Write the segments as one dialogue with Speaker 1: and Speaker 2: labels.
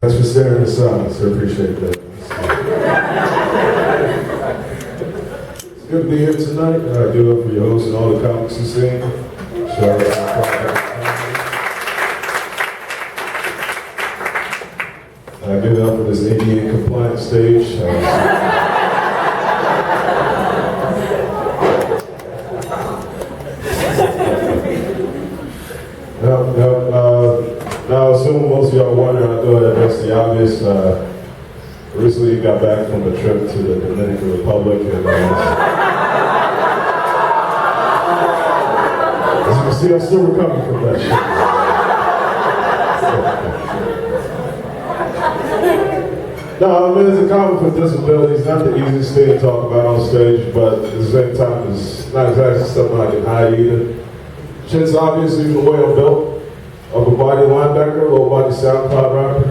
Speaker 1: Thanks for staring us out, so appreciate that. It's good to be here tonight. I give up for your host and all the comics you sing. Shout out I give it up for this ADA compliant stage. Now, I assume most of y'all wonder, I know that that's the obvious. Recently got back from a trip to the Dominican Republic, and as you can see, I'm still recovering from that shit. No, I mean, as a comic with disabilities, not the easiest thing to talk about on stage, but at the same time, it's not exactly something I can hide either. Shit's obviously the way I'm built. Upper body linebacker, low body SoundCloud rapper.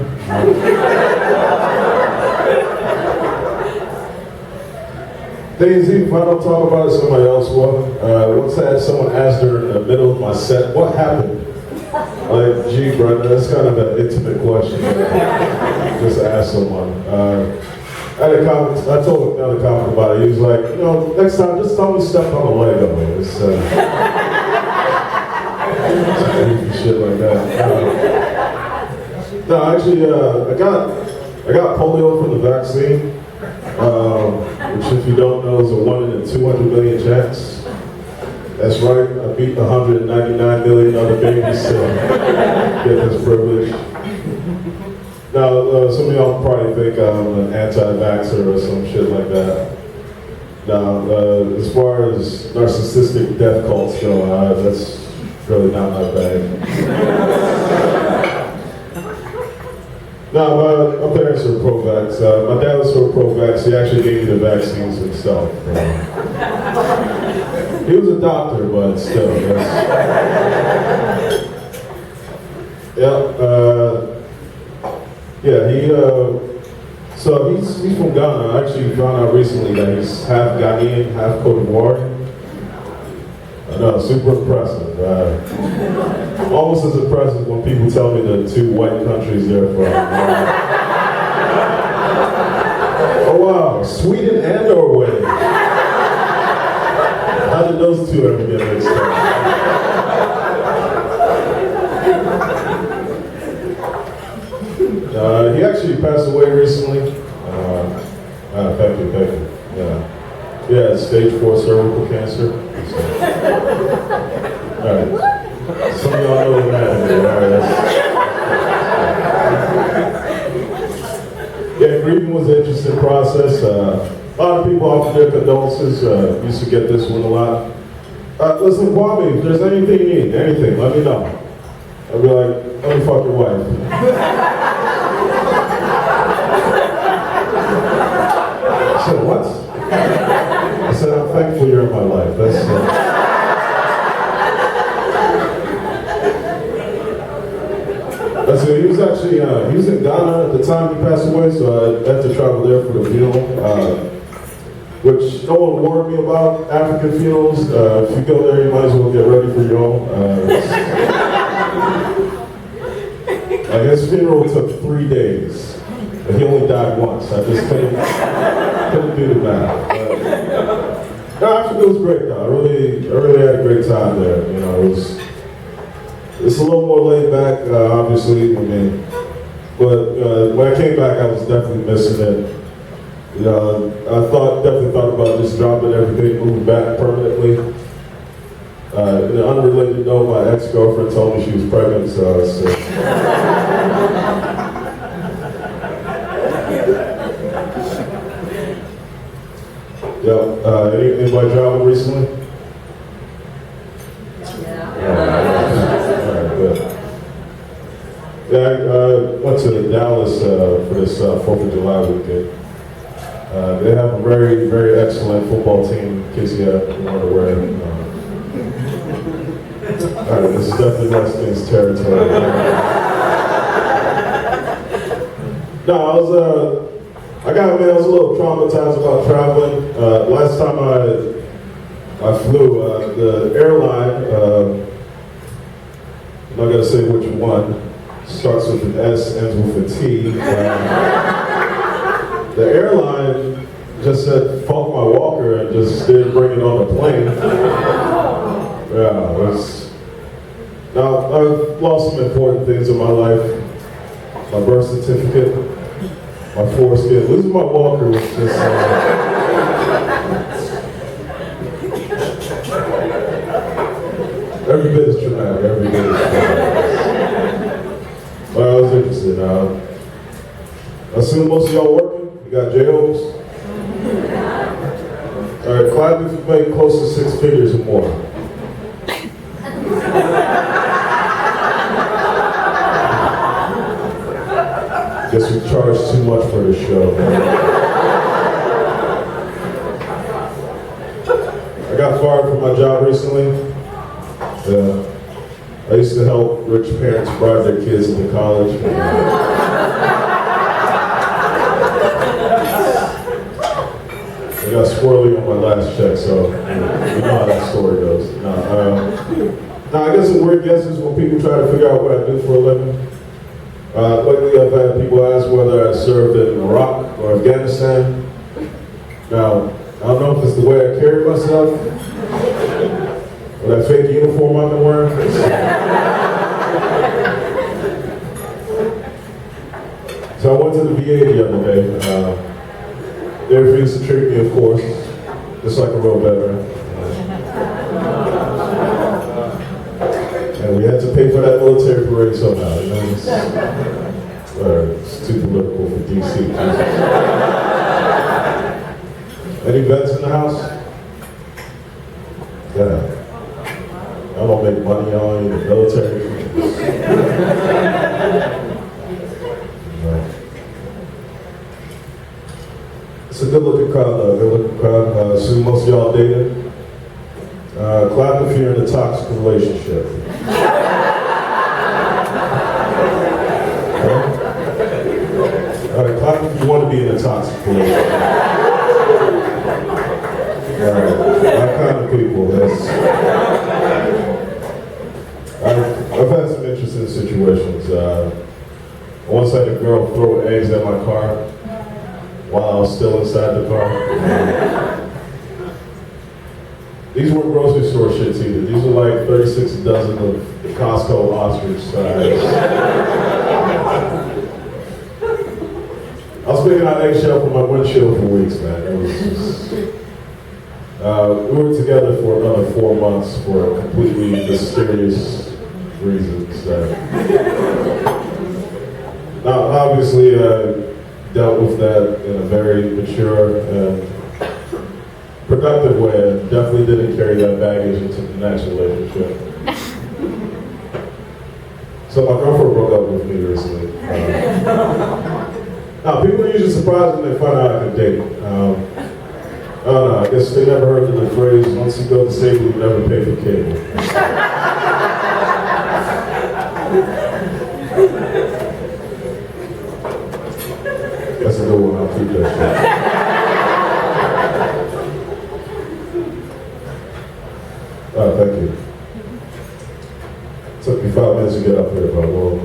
Speaker 1: Things, even if I don't talk about it, somebody else will. Once I had someone ask her in the middle of my set, what happened? Like, gee, brother, that's kind of an intimate question. Just ask someone. I told another comic about it. He was like, you know, next time, just tell me stepped on a leg of it. It's, shit like that. No, actually, I got polio from the vaccine, which, if you don't know, is a 1 in 200 million chance. That's right. I beat 199 million other babies to get this privilege. Now, some of y'all probably think I'm an anti-vaxxer or some shit like that. Now, as far as narcissistic death cults go, that's really not my bag. No, my parents were pro-vax. My dad was so pro-vax, he actually gave me the vaccines himself. He was a doctor, but still. So he's from Ghana. I actually found out recently that he's half Ghanaian, half Cote d'Ivoire. No, super impressive. Almost as impressive when people tell me the two white countries they're from. Oh wow, Sweden and Norway. How did those two ever get mixed up? He actually passed away recently. Thank you. Yeah, stage 4 cervical cancer. Alright. Some of y'all know what happened there. Yeah, grieving was an interesting process. A lot of people offer their condolences. Used to get this one a lot. Listen, Kwame, if there's anything you need, anything, let me know. I'll be like, let me fuck your wife. I said, what? I said, I'm thankful you're in my life. That's he was actually, he was in Ghana at the time he passed away, so I had to travel there for the funeral, which no one warned me about African funerals. If you go there, you might as well get ready for your own. His funeral took 3 days, but he only died once. I just couldn't do the math. No, Africa was great though. I really had a great time there. You know, it's a little more laid back, obviously. I mean, but when I came back, I was definitely missing it. You know, I definitely thought about just dropping everything, moving back permanently. In an unrelated note, my ex-girlfriend told me she was pregnant, so I said. Anybody travel recently? Yeah, I went to Dallas for this 4th of July weekend. They have a very, very excellent football team, in case you want to wear it. Alright, this is definitely Redskins territory. No, I was a little traumatized about traveling. Last time I flew, the airline, I'm not going to say which one, starts with an S, ends with a T. The airline just said, fuck my walker, and just didn't bring it on the plane. Yeah, now, I've lost some important things in my life. My birth certificate, my foreskin. Losing my walker was just... every bit is traumatic, every bit is traumatic. Well, I was interested. I assume most of y'all working? You got J.O.'s? All right, clap if you make close to 6 figures or more. Guess we charge too much for this show. I got fired from my job recently. I used to help rich parents bribe their kids into college. I got squirrely on my last check, so you know how that story goes. Now, I guess some weird guesses when people try to figure out what I do for a living. Lately, I've had people ask whether I served in Iraq or Afghanistan. Now, I don't know if it's the way I carry myself, or that fake uniform I've been wearing. So I went to the VA the other day. They refused to treat me, of course, just like a real veteran. And we had to pay for that military parade somehow. You know, it's too political for DC. Any vets in the house? Yeah. I don't make money on you, the military. It's a good-looking crowd, though. Good-looking crowd. Assume most of y'all dated. Clap if you're in a toxic relationship. All right, clap if you want to be in a toxic relationship. All right, my kind of people. I've had some interesting situations. I once had a girl throw eggs at my car while I was still inside the car. These weren't grocery store shits either. These were like 36 dozen of Costco ostrich size. I was picking out eggshell for my windshield for weeks, man. It was just... we were together for another 4 months for completely mysterious reasons. Now, obviously, I dealt with that in a very mature and productive way. I definitely didn't carry that baggage into the next relationship. So my girlfriend broke up with me recently. Now, people are usually surprised when they find out I can date. I don't know, I guess they never heard of the phrase, once you go disabled, you never pay for cable. That's a good one, I'll keep that shit. Thank you. Took me 5 minutes to get up here, but we'll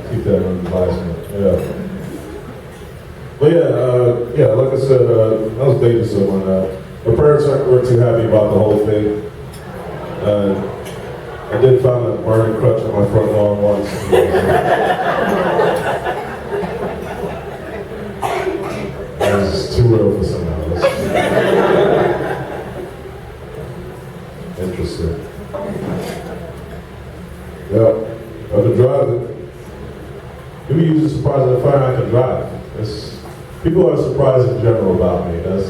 Speaker 1: keep that under advisement. Yeah. But yeah, like I said, I was dating someone. My parents weren't too happy about the whole thing. I did find a burning crutch on my front lawn once. It was too real for someone else. Interesting. Yeah, I've been driving. People usually surprised when they find out I can drive. People are surprised in general about me. That's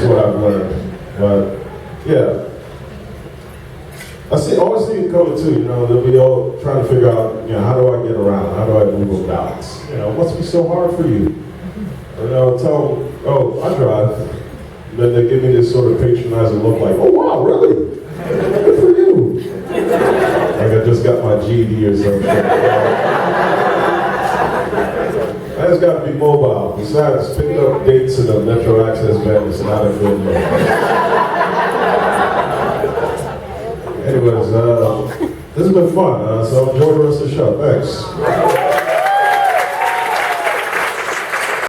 Speaker 1: what I've learned. But yeah, always see it coming too. You know, they'll be all trying to figure out, you know, how do I get around? How do I move about? You know, it must be so hard for you. And I'll tell them, oh, I drive. And then they give me this sort of patronizing look, like, oh wow, really? Good for you. Like I just got my GED or something. I just got to be mobile. Besides, picking up dates in a Metro Access van is not a good look. Anyways, This has been fun, so enjoy the rest of the show. Thanks.